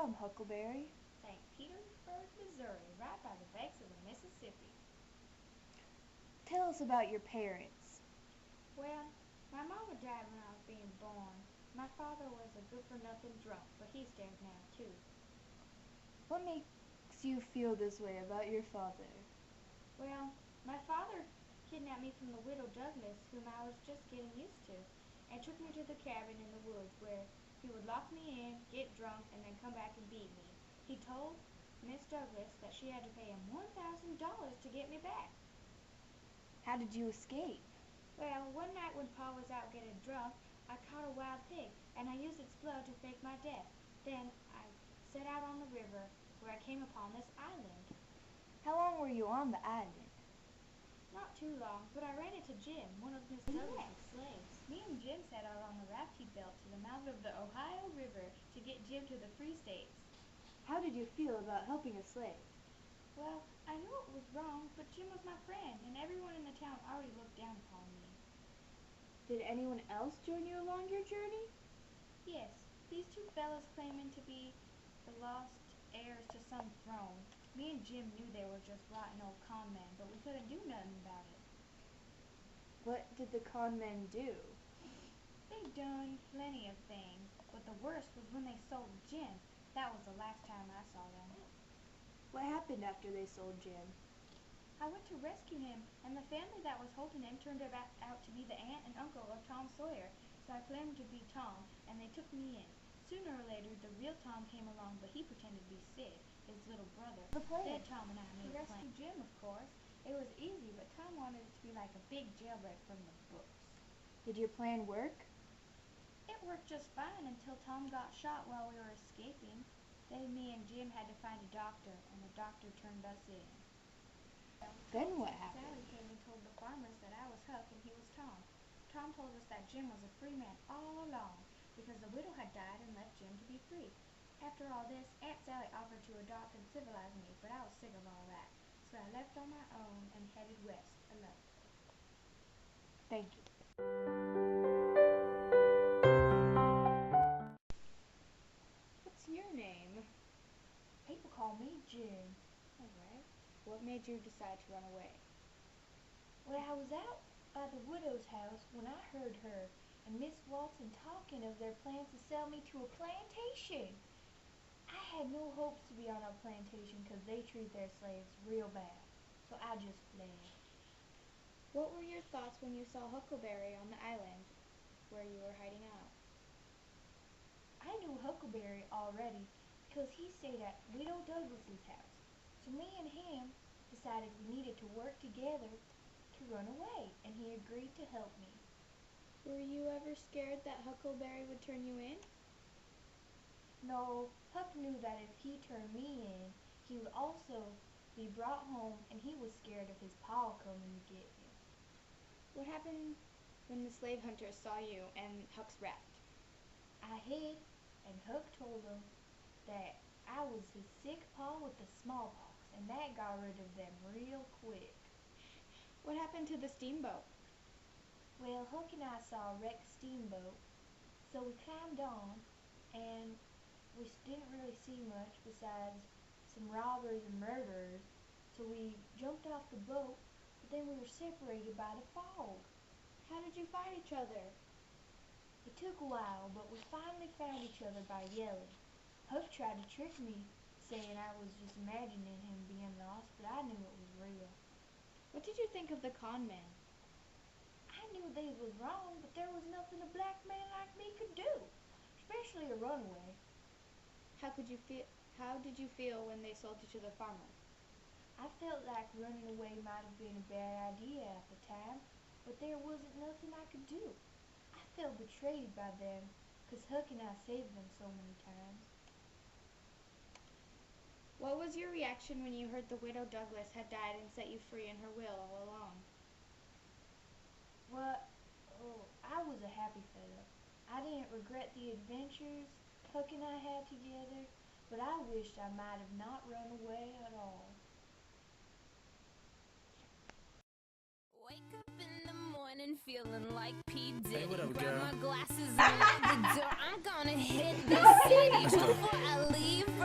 from, Huckleberry? St. Petersburg, Missouri, right by the banks of the Mississippi. Tell us about your parents. Well, my mama died when I was being born. My father was a good-for-nothing drunk, but he's dead now, too. What makes you feel this way about your father? Well, my father kidnapped me from the widow Douglas, whom I was just getting used to, and took me to the cabin in the woods where he would lock me in, get drunk, and then come back and beat me. He told Miss Douglas that she had to pay him $1,000 to get me back. How did you escape? Well, one night when Pa was out getting drunk, I caught a wild pig, and I used its blood to fake my death. Then I set out on the river, where I came upon this island. How long were you on the island? Not too long, but I ran into Jim, one of Miss Douglas's slaves. Me and Jim set out on the raft he built to the mouth of the Ohio River to get Jim to the Free States. How did you feel about helping a slave? Well, I knew it was wrong, but Jim was my friend, and everyone in the town already looked down upon me. Did anyone else join you along your journey? Yes, these two fellas claiming to be the lost heirs to some throne. Me and Jim knew they were just rotten old con men, but we couldn't do nothing about it. What did the con men do? They done plenty of things, but the worst was when they sold Jim. That was the last time I saw them. What happened after they sold Jim? I went to rescue him, and the family that was holding him turned out to be the aunt and uncle of Tom Sawyer, so I claimed to be Tom, and they took me in. Sooner or later, the real Tom came along, but he pretended to be Sid, his little brother. Then Tom and I made a plan. Jim, of course. It was easy, but Tom wanted it to be like a big jailbreak from the books. Did your plan work? It worked just fine until Tom got shot while we were escaping. Then me and Jim had to find a doctor, and the doctor turned us in. Then what happened? Sally came and told the farmers that I was Huck and he was Tom. Tom told us that Jim was a free man all along, because the widow had died and left Jim to be free. After all this, Aunt Sally offered to adopt and civilize me, but I was sick of all that, so I left on my own and headed west alone. Thank you. What's your name? People call me Jim. Alright. What made you decide to run away? Well, I was out by the widow's house when I heard her and Miss Watson talking of their plans to sell me to a plantation. I had no hopes to be on a plantation because they treat their slaves real bad, so I just fled. What were your thoughts when you saw Huckleberry on the island where you were hiding out? I knew Huckleberry already because he stayed at Widow Douglas's house, so me and him decided we needed to work together to run away, and he agreed to help me. Were you ever scared that Huckleberry would turn you in? No, Huck knew that if he turned me in, he would also be brought home, and he was scared of his pa coming to get him. What happened when the slave hunters saw you and Huck's raft? I hid, and Huck told them that I was his sick pa with the smallpox, and that got rid of them real quick. What happened to the steamboat? Well, Huck and I saw a wrecked steamboat, so we climbed on, and we didn't really see much besides some robbers and murderers, so we jumped off the boat, but then we were separated by the fog. How did you find each other? It took a while, but we finally found each other by yelling. Huck tried to trick me, saying I was just imagining him being lost, but I knew it was real. What did you think of the con men? I knew they was wrong, but there was nothing a black man like me could do, especially a runaway. How did you feel when they sold you to the farmer? I felt like running away might have been a bad idea at the time, but there wasn't nothing I could do. I felt betrayed by them, 'cause Huck and I saved them so many times. What was your reaction when you heard the widow Douglas had died and set you free in her will all along? Well, I was a happy fellow. I didn't regret the adventures Huck and I had together, but I wished I might have not run away at all. Wake up in the morning feeling like P. Diddy. Hey, what up, Grab girl? my glasses, I'm out the door. I'm gonna hit the city before I leave.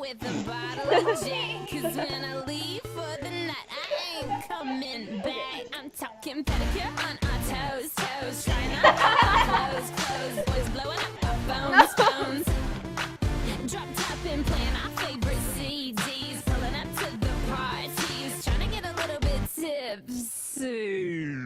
with a bottle of Jack. 'Cause when I leave for the night, I ain't coming back. I'm talking pedicure on our toes, toes. Trying on our clothes, clothes. Boys blowing up our phones, phones. Drop top and playing our favorite CDs. Pulling up to the parties. Trying to get a little bit tipsy.